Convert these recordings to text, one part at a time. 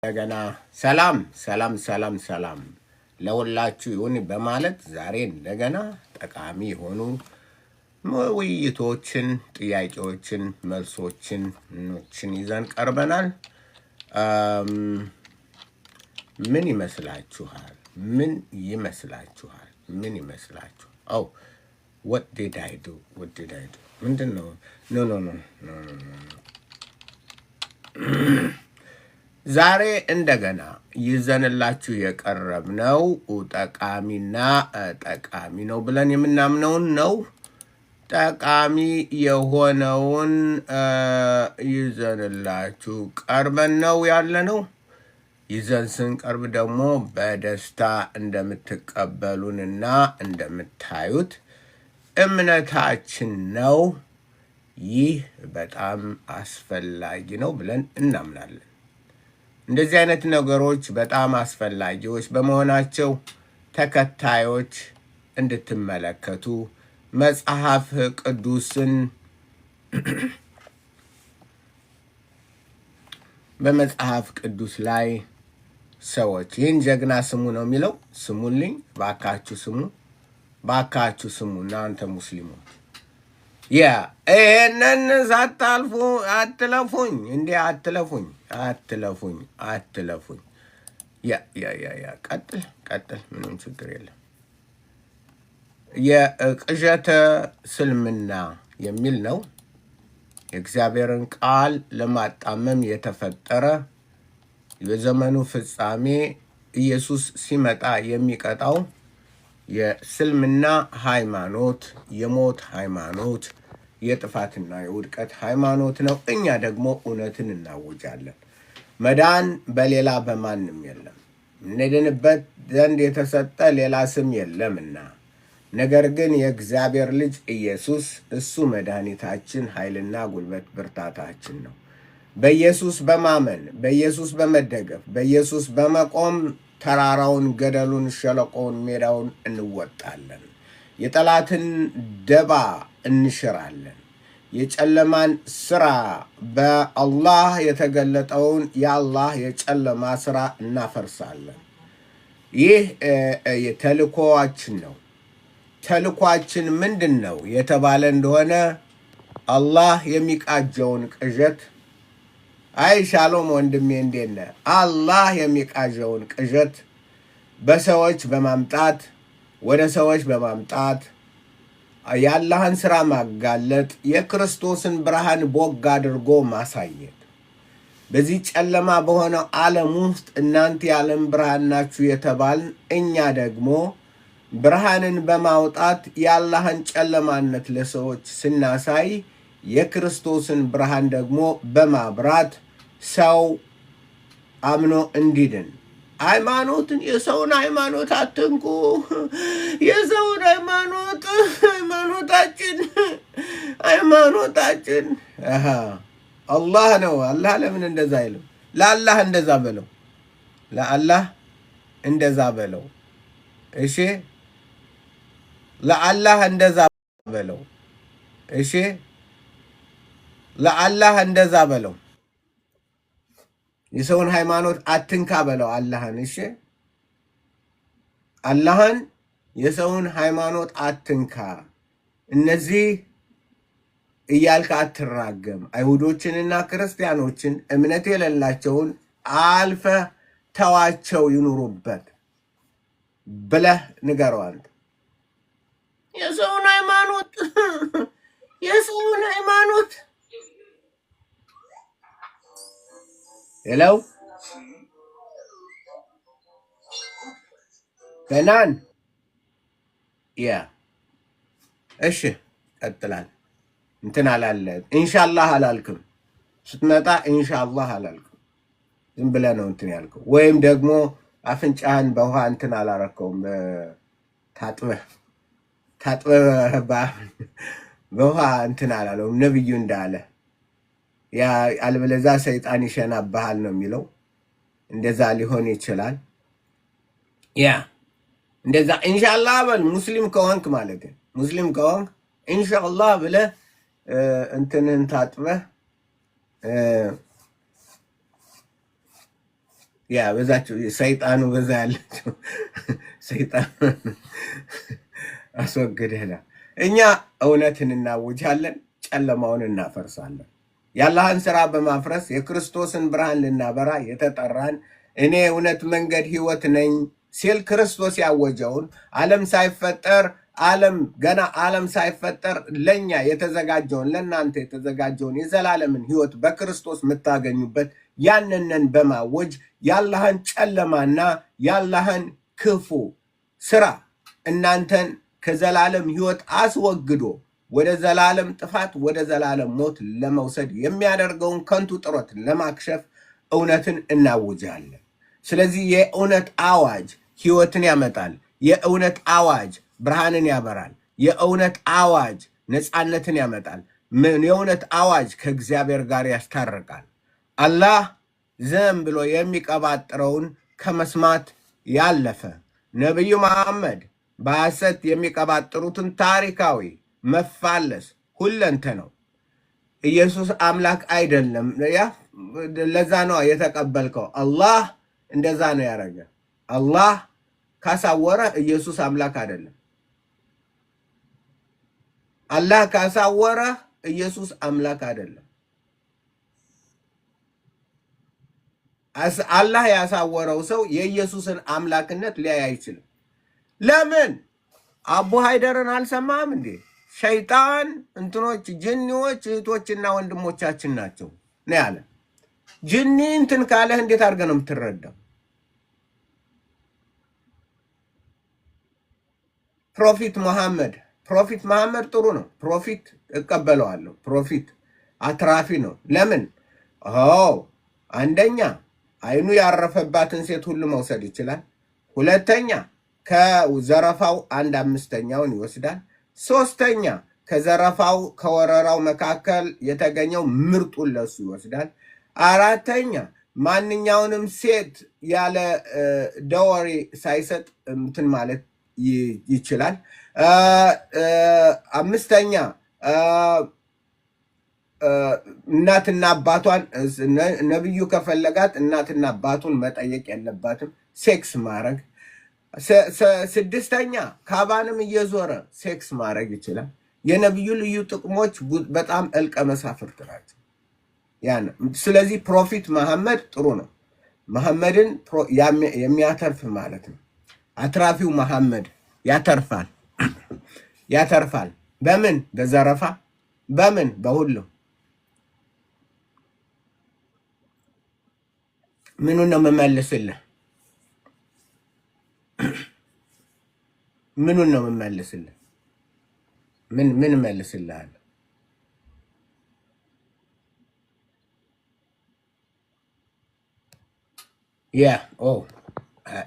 እንደገና ሰላም ሰላም ሰላም ሰላም ለሁላችሁ ይሁን በማለት ዛሬ እንደገና ጠቃሚ የሆኑ ውይይቶችን፣ ጥያቄዎችን፣ መልሶችን ይዘን ቀርበናል። ምን ይመስላችኋል? Oh, what did I do? ምንድነው? No. ዛሬ እንደገና ይዘንላችሁ የቀረብነው ጠቃሚና ጠቃሚ ነው ብለን የምናምነውን ነው። ጠቃሚ የሆነውን ይዘንላችሁ ቀርበን ነው ያለነው። ይዘን ስንቀርብ ደግሞ በደስታ እንደምትቀበሉንና እንደምታዩት እምነታችን ነው። ይህ በጣም አስፈላጊ ነው ብለን እናምናለን። እንደዚህ አይነት ነገሮች በጣም አስፈላጊዎች በመሆናቸው ተከታዮች እንድትመለከቱ መጽሐፍ ቅዱስን በመጽሐፍ ቅዱስ ላይ ሰዎች ይህን ጀግና ስሙ ነው የሚለው። ስሙልኝ ባካችሁ ስሙ እናንተ ሙስሊሞች። ይህንን ሳታልፉ አትለፉኝ። ቀጥል ምንም ችግር የለም። የቅዠተ ስልምና የሚል ነው። የእግዚአብሔርን ቃል ለማጣመም የተፈጠረ የዘመኑ ፍጻሜ ኢየሱስ ሲመጣ የሚቀጣው የስልምና ሃይማኖት የሞት ሃይማኖት የጥፋትና የውድቀት ሃይማኖት ነው። እኛ ደግሞ እውነትን እናውጃለን። መዳን በሌላ በማንም የለም፣ እንድንበት ዘንድ የተሰጠ ሌላ ስም የለምና። ነገር ግን የእግዚአብሔር ልጅ ኢየሱስ እሱ መድኃኒታችን፣ ኃይልና ጉልበት ብርታታችን ነው። በኢየሱስ በማመን በኢየሱስ በመደገፍ በኢየሱስ በመቆም ተራራውን፣ ገደሉን፣ ሸለቆውን፣ ሜዳውን እንወጣለን። የጠላትን ደባ እንሽራለን። የጨለማን ስራ በአላህ የተገለጠውን የአላህ የጨለማ ስራ እናፈርሳለን። ይህ ተልእኮዋችን ነው። ተልእኳችን ምንድን ነው የተባለ እንደሆነ አላህ የሚቃጀውን ቅዠት ሻሎም ወንድሜ እንዴት ነህ? አላህ የሚቃዠውን ቅዠት በሰዎች በማምጣት ወደ ሰዎች በማምጣት የአላህን ስራ ማጋለጥ፣ የክርስቶስን ብርሃን ቦግ አድርጎ ማሳየት። በዚህ ጨለማ በሆነው ዓለም ውስጥ እናንተ የዓለም ብርሃን ናችሁ የተባልን እኛ ደግሞ ብርሃንን በማውጣት የአላህን ጨለማነት ለሰዎች ስናሳይ የክርስቶስን ብርሃን ደግሞ በማብራት ሰው አምኖ እንዲድን። ሃይማኖትን የሰውን ሃይማኖት አትንኩ። የሰውን ሃይማኖታችን አላህ ነው። አላህ ለምን እንደዛ አይልም? ለአላህ እንደዛ በለው። እሺ፣ ለአላህ እንደዛ በለው። የሰውን ሃይማኖት አትንካ በለው አላህን። እሺ፣ አላህን የሰውን ሃይማኖት አትንካ፣ እነዚህ እያልክ አትራገም፣ አይሁዶችንና ክርስቲያኖችን እምነት የሌላቸውን አልፈ ተዋቸው ይኑሩበት ብለህ ንገረው። አንተ የሰውን ሃይማኖት ሄለው ገናን እሺ፣ ቀጥላል። እንትን አላለ ኢንሻአላህ አላልክም። ስትመጣ ኢንሻአላህ አላልክም። ዝም ብለህ ነው እንትን ያልከው። ወይም ደግሞ አፍንጫህን በውሃ እንትን አላረከውም። ታጥበህ በውሃ እንትን አላለውም ነብዩ እንዳለ። ያ አልበለዛ ሰይጣን ይሸናብሃል ነው የሚለው። እንደዛ ሊሆን ይችላል። እንደዛ ኢንሻአላህ በል። ሙስሊም ከሆንክ ማለት ነው። ሙስሊም ከሆንክ ኢንሻአላህ ብለህ እንትንን ታጥበህ ያ በዛቸው ሰይጣኑ በዛ ያለችው ሰይጣን አስወግደና እኛ እውነትን እናውጃለን፣ ጨለማውን እናፈርሳለን። የአላህን ስራ በማፍረስ የክርስቶስን ብርሃን ልናበራ የተጠራን እኔ እውነት መንገድ ህይወት ነኝ ሲል ክርስቶስ ያወጀውን ገና ዓለም ሳይፈጠር ለኛ የተዘጋጀውን ለናንተ የተዘጋጀውን የዘላለምን ህይወት በክርስቶስ የምታገኙበት ያንንን በማወጅ የአላህን ጨለማና የአላህን ክፉ ስራ እናንተን ከዘላለም ህይወት አስወግዶ ወደ ዘላለም ጥፋት ወደ ዘላለም ሞት ለመውሰድ የሚያደርገውን ከንቱ ጥረት ለማክሸፍ እውነትን እናውጃለን። ስለዚህ የእውነት አዋጅ ህይወትን ያመጣል። የእውነት አዋጅ ብርሃንን ያበራል። የእውነት አዋጅ ነፃነትን ያመጣል። የእውነት አዋጅ ከእግዚአብሔር ጋር ያስታርቃል። አላህ ዝም ብሎ የሚቀባጥረውን ከመስማት ያለፈ ነቢዩ መሐመድ በሐሰት የሚቀባጥሩትን ታሪካዊ መፋለስ ሁለንተ ነው። ኢየሱስ አምላክ አይደለም። ለዛ ነው የተቀበልከው። አላህ እንደዛ ነው ያደረገ። አላህ ካሳወረ ኢየሱስ አምላክ አይደለም። አላህ ካሳወረ ኢየሱስ አምላክ አይደለም። አላህ ያሳወረው ሰው የኢየሱስን አምላክነት ሊያይ አይችልም። ለምን? አቡ ሃይደርን አልሰማም እንዴ? ሸይጣን እንትኖች ጅኒዎች እህቶችና ወንድሞቻችን ናቸው ነው ያለ። ጅኒ እንትን ካለህ እንዴት አድርገህ ነው የምትረዳው? ፕሮፊት መሐመድ ጥሩ ነው። ፕሮፊት እቀበለዋለሁ። ፕሮፊት አትራፊ ነው። ለምን? አንደኛ አይኑ ያረፈባትን ሴት ሁሉ መውሰድ ይችላል። ሁለተኛ ከዘረፋው 1/5ኛውን ይወስዳል። ሶስተኛ ከዘረፋው ከወረራው መካከል የተገኘው ምርጡን ለሱ ይወስዳል። አራተኛ ማንኛውንም ሴት ያለ ደወሪ ሳይሰጥ እንትን ማለት ይችላል። አምስተኛ እናትና አባቷን ነብዩ ከፈለጋት እናትና አባቱን መጠየቅ የለባትም፣ ሴክስ ማድረግ። ስድስተኛ ካባንም እየዞረ ሴክስ ማድረግ ይችላል። የነብዩ ልዩ ጥቅሞች በጣም እልቀ መሳፍርት ናቸው። ስለዚህ ፕሮፊት መሐመድ ጥሩ ነው። መሐመድን የሚያተርፍ ማለት ነው። አትራፊው መሐመድ ያተርፋል። በምን? በዘረፋ፣ በምን? በሁሉ። ምኑን ነው የምመልስልህ? ምኑን ነው የምመልስልህ? ምን እመልስልሃለሁ?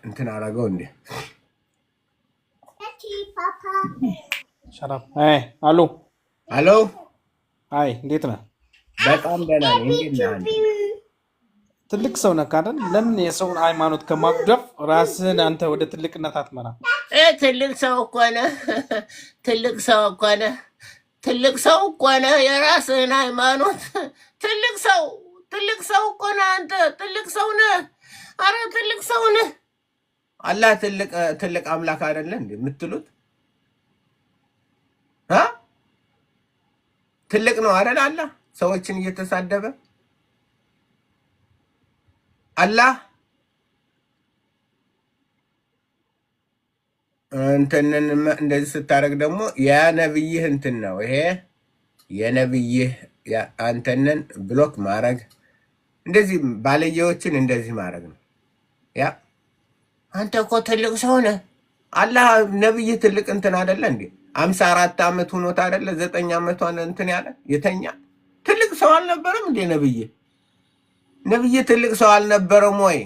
እንትን አደረገው እንዴ? አሎ፣ አይ እንዴት ነህ? በጣም ደህና ነኝ። እንዴት ነህ? ትልቅ ሰው ነህ አይደል? ለምን የሰውን ሃይማኖት ከማጉደፍ ራስህን አንተ ወደ ትልቅነት አትመራ? ትልቅ ሰው እኮ ነህ። የራስህን ሃይማኖት ትልቅ ሰው እኮ ነህ አንተ። ትልቅ ሰው ነህ። አረ ትልቅ ሰው ነህ። አላህ ትልቅ አምላክ አይደለ እንዴ የምትሉት? ትልቅ ነው አይደል? አላህ ሰዎችን እየተሳደበ አላህ እንትንን እንደዚህ ስታደርግ ደግሞ የነብይህ እንትን ነው ይሄ። የነብይህ አንተንን ብሎክ ማድረግ፣ እንደዚህ ባለየዎችን እንደዚህ ማድረግ ነው። አንተ እኮ ትልቅ ሰው ነህ። አላህ ነብይህ ትልቅ እንትን አይደለ እንዴ? 54 ዓመት ሆኖት አይደለ 9 ዓመቷን እንትን ያለ የተኛ ትልቅ ሰው አልነበረም እንዴ? ነብይ ትልቅ ሰው አልነበረም ወይ?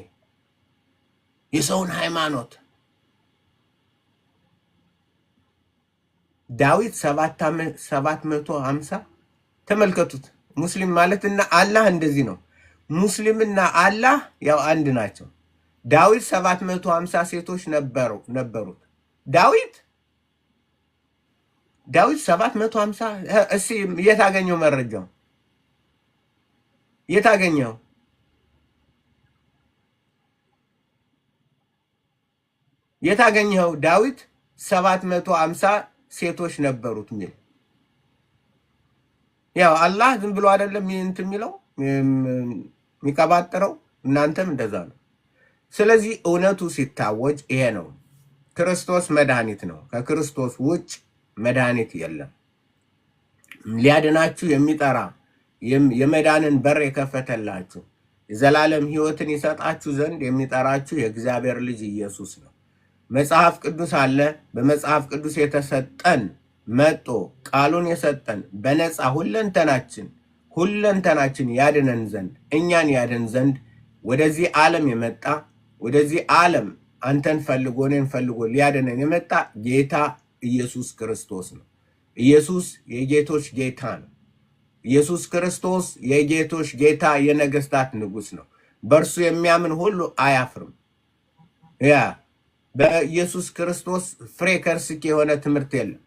የሰውን ሃይማኖት ዳዊት 750 ተመልከቱት። ሙስሊም ማለትና አላህ እንደዚህ ነው። ሙስሊምና አላህ ያው አንድ ናቸው። ዳዊት 750 ሴቶች ነበሩት። ዳዊት 750 እስኪ የታገኘው መረጃው? የታገኘው? የታገኘው ዳዊት 750 ሴቶች ነበሩት ሚል ያው አላህ ዝም ብሎ አይደለም እንት የሚለው የሚቀባጥረው እናንተም እንደዛ ነው። ስለዚህ እውነቱ ሲታወጅ ይሄ ነው። ክርስቶስ መድኃኒት ነው። ከክርስቶስ ውጭ መድኃኒት የለም። ሊያድናችሁ የሚጠራ የመዳንን በር የከፈተላችሁ የዘላለም ሕይወትን ይሰጣችሁ ዘንድ የሚጠራችሁ የእግዚአብሔር ልጅ ኢየሱስ ነው። መጽሐፍ ቅዱስ አለ። በመጽሐፍ ቅዱስ የተሰጠን መጦ ቃሉን የሰጠን በነፃ ሁለንተናችን ያድነን ዘንድ እኛን ያድን ዘንድ ወደዚህ ዓለም የመጣ ወደዚህ ዓለም አንተን ፈልጎ እኔን ፈልጎ ሊያድነን የመጣ ጌታ ኢየሱስ ክርስቶስ ነው። ኢየሱስ የጌቶች ጌታ ነው። ኢየሱስ ክርስቶስ የጌቶች ጌታ የነገስታት ንጉስ ነው። በእርሱ የሚያምን ሁሉ አያፍርም። ያ በኢየሱስ ክርስቶስ ፍሬ ከርስክ የሆነ ትምህርት የለም።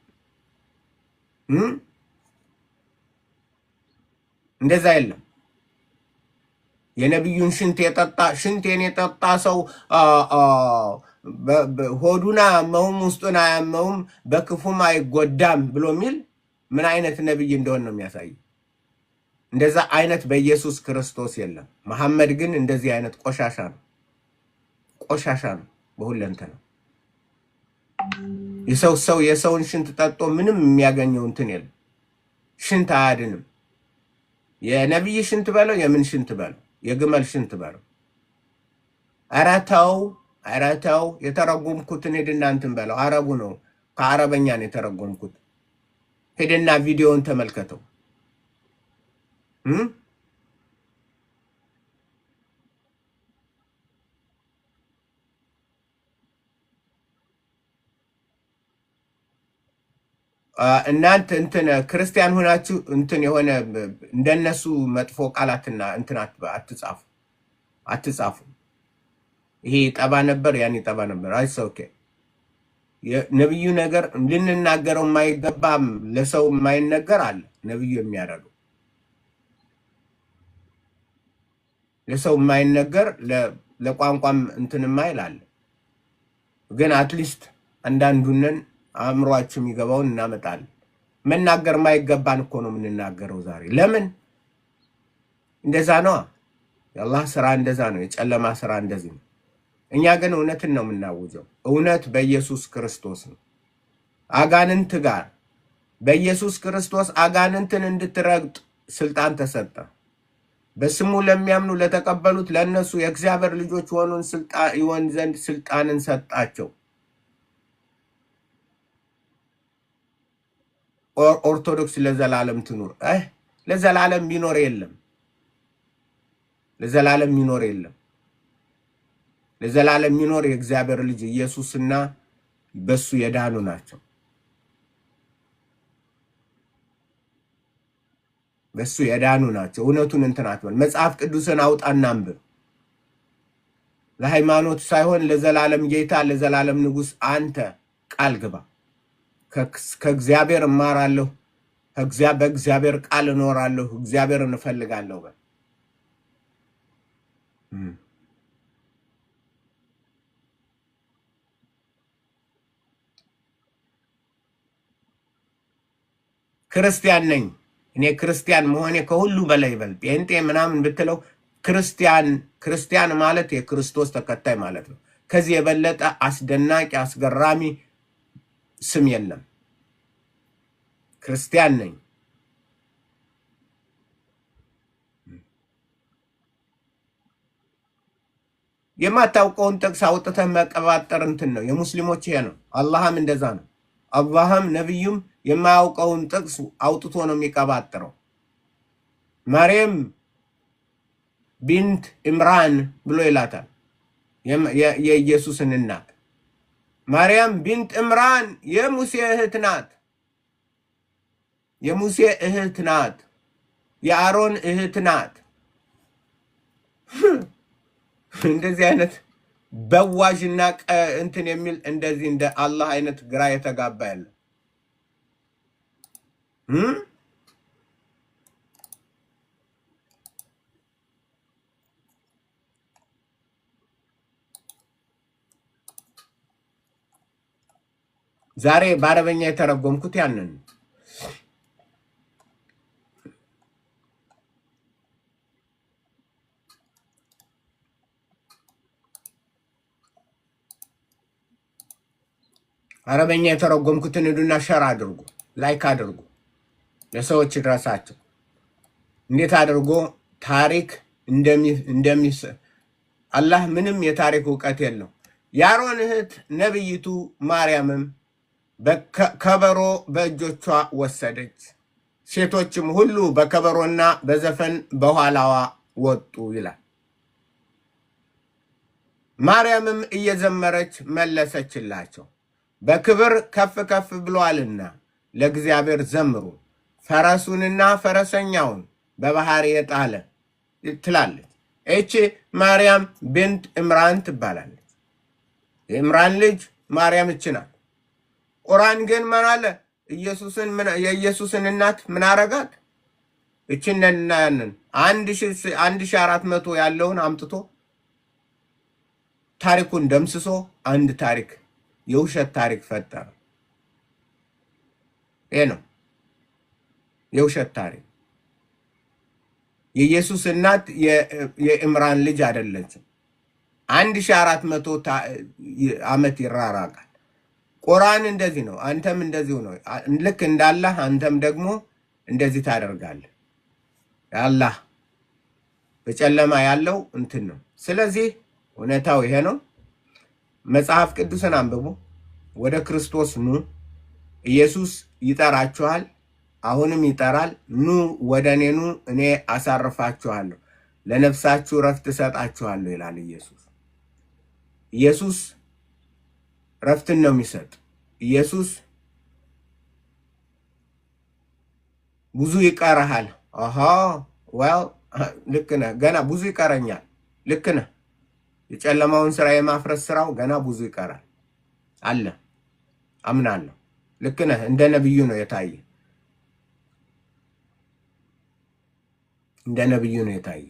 እንደዛ የለም። የነቢዩን ሽንቴን የጠጣ ሰው ሆዱን አያመውም፣ ውስጡን አያመውም፣ በክፉም አይጎዳም ብሎ የሚል ምን አይነት ነቢይ እንደሆነ ነው የሚያሳይ። እንደዛ አይነት በኢየሱስ ክርስቶስ የለም። መሐመድ ግን እንደዚህ አይነት ቆሻሻ ነው በሁለንተ ነው። የሰውን ሽንት ጠጦ ምንም የሚያገኘው እንትን የለም። ሽንት አያድንም። የነቢይ ሽንት በለው፣ የምን ሽንት በለው፣ የግመል ሽንት በለው። ኧረ ተው የተረጎምኩትን ሄድና እንትን በለው። አረቡ ነው፣ ከአረበኛ ነው የተረጎምኩት። ሄድና ቪዲዮውን ተመልከተው። እናንተ እንትን ክርስቲያን ሆናችሁ እንትን የሆነ እንደነሱ መጥፎ ቃላትና እንትን አትጻፉ። ይሄ ጠባ ነበር፣ ያን ጠባ ነበር። አይስ ኦኬ። የነብዩ ነገር ልንናገረው የማይገባም ለሰው የማይነገር አለ። ነብዩ የሚያደርገው ለሰው የማይነገር ለቋንቋም እንትን የማይል አለ። ግን አትሊስት አንዳንዱንን አእምሯችሁ የሚገባውን እናመጣለን። መናገር የማይገባን እኮ ነው የምንናገረው ዛሬ። ለምን? እንደዛ ነው። የአላህ ስራ እንደዛ ነው። የጨለማ ስራ እንደዚህ ነው። እኛ ግን እውነትን ነው የምናውጀው። እውነት በኢየሱስ ክርስቶስ ነው። አጋንንት ጋር በኢየሱስ ክርስቶስ አጋንንትን እንድትረግጥ ስልጣን ተሰጠ። በስሙ ለሚያምኑ ለተቀበሉት ለእነሱ የእግዚአብሔር ልጆች ይሆን ዘንድ ስልጣንን ሰጣቸው። ኦርቶዶክስ ለዘላለም ትኑር። ለዘላለም ቢኖር የለም። ለዘላለም ሚኖር የለም። ለዘላለም ሚኖር የእግዚአብሔር ልጅ ኢየሱስና በሱ የዳኑ ናቸው። በሱ የዳኑ ናቸው። እውነቱን እንትን አትበል። መጽሐፍ ቅዱስን አውጣና አንብብ። ለሃይማኖት ሳይሆን ለዘላለም ጌታ ለዘላለም ንጉስ አንተ ቃል ግባ። ከእግዚአብሔር እማራለሁ፣ በእግዚአብሔር ቃል እኖራለሁ፣ እግዚአብሔርን እፈልጋለሁ በል። ክርስቲያን ነኝ እኔ። ክርስቲያን መሆኔ ከሁሉ በላይ ይበልጥ። ጴንጤ ምናምን ብትለው ክርስቲያን ማለት የክርስቶስ ተከታይ ማለት ነው። ከዚህ የበለጠ አስደናቂ አስገራሚ ስም የለም። ክርስቲያን ነኝ። የማታውቀውን ጥቅስ አውጥተህ መቀባጠር እንትን ነው። የሙስሊሞች ይሄ ነው። አላህም እንደዛ ነው። አላህም ነቢዩም የማያውቀውን ጥቅስ አውጥቶ ነው የሚቀባጥረው። ማርያም ቢንት ኢምራን ብሎ ይላታል። የኢየሱስን እናት ማርያም ቢንት ኢምራን የሙሴ እህት ናት። የሙሴ እህት ናት። የአሮን እህት ናት። እንደዚህ አይነት በዋዥና እንትን የሚል እንደዚህ እንደ አላህ አይነት ግራ የተጋባ ያለ ዛሬ በአረበኛ የተረጎምኩት ያንን አረበኛ የተረጎምኩትን ሄዱና ሸር አድርጉ፣ ላይክ አድርጉ፣ ለሰዎች ይድረሳቸው። እንዴት አድርጎ ታሪክ እንደሚስ አላህ ምንም የታሪክ ዕውቀት የለው። የአሮን እህት ነብይቱ ማርያምም ከበሮ በእጆቿ ወሰደች፣ ሴቶችም ሁሉ በከበሮና በዘፈን በኋላዋ ወጡ ይላል። ማርያምም እየዘመረች መለሰችላቸው፣ በክብር ከፍ ከፍ ብሏልና ለእግዚአብሔር ዘምሩ፣ ፈረሱንና ፈረሰኛውን በባህር የጣለ ትላለች። እቺ ማርያም ብንት ዕምራን ትባላለች። የዕምራን ልጅ ማርያም እች ናት። ቁርአን ግን ምን አለ? የኢየሱስን እናት ምን አረጋት? እችነንና ያንን 1400 ያለውን አምጥቶ ታሪኩን ደምስሶ አንድ ታሪክ የውሸት ታሪክ ፈጠረ። ይሄ ነው የውሸት ታሪክ። የኢየሱስ እናት የዕምራን ልጅ አይደለችም። 1400 ዓመት ይራራቃል። ቁርአን እንደዚህ ነው። አንተም እንደዚሁ ነው። ልክ እንዳላህ አንተም ደግሞ እንደዚህ ታደርጋለህ። አላህ በጨለማ ያለው እንትን ነው። ስለዚህ እውነታው ይሄ ነው። መጽሐፍ ቅዱስን አንብቡ። ወደ ክርስቶስ ኑ። ኢየሱስ ይጠራችኋል። አሁንም ይጠራል። ኑ ወደ እኔ ኑ፣ እኔ አሳርፋችኋለሁ፣ ለነፍሳችሁ ረፍት እሰጣችኋለሁ ይላል ኢየሱስ። ኢየሱስ ረፍትን ነው የሚሰጥ። ኢየሱስ ብዙ ይቀርሃል። ልክ ነህ፣ ገና ብዙ ይቀረኛል። ልክ ነህ። የጨለማውን ስራ የማፍረስ ስራው ገና ብዙ ይቀራል አለ። አምናለሁ። ልክ ነህ። እንደ ነብዩ ነው የታየ። እንደ ነብዩ ነው የታየ።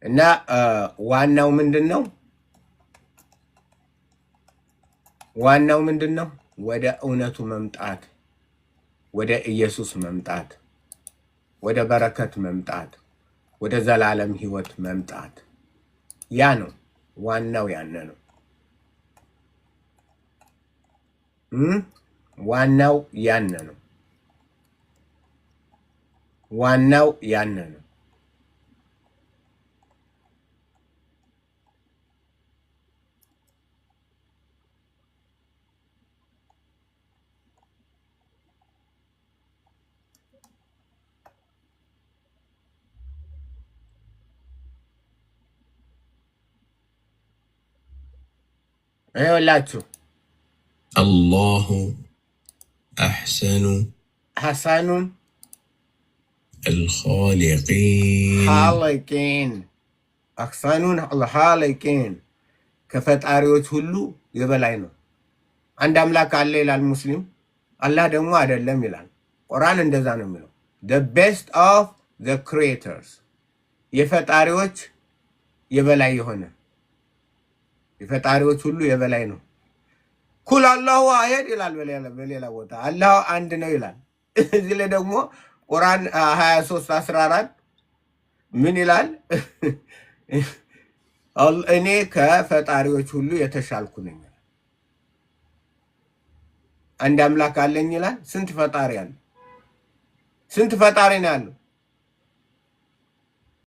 እና ዋናው ምንድነው? ወደ እውነቱ መምጣት፣ ወደ ኢየሱስ መምጣት፣ ወደ በረከት መምጣት፣ ወደ ዘላለም ህይወት መምጣት። ያ ነው ዋናው። ያነ ነው ዋናው። ያነ ነው ዋናው። ያነ ነው። ይኸውላችሁ አላሁ ሐሰኑን الخالقين አሕሰኑን አልኻሊቂን ከፈጣሪዎች ሁሉ የበላይ ነው። አንድ አምላክ አለ ይላል ሙስሊም። አላህ ደግሞ አይደለም ይላል ቁርአን። እንደዛ ነው የሚለው። the best of the creators የፈጣሪዎች የበላይ የሆነ የፈጣሪዎች ሁሉ የበላይ ነው። ኩል አላሁ አሐድ ይላል በሌላ ቦታ። አላህ አንድ ነው ይላል። እዚህ ላይ ደግሞ ቁርአን 23:14 ምን ይላል? እኔ ከፈጣሪዎች ሁሉ የተሻልኩ ነኝ። አንድ አምላክ አለኝ ይላል። ስንት ፈጣሪ አለ? ስንት ፈጣሪ ነው ያለው?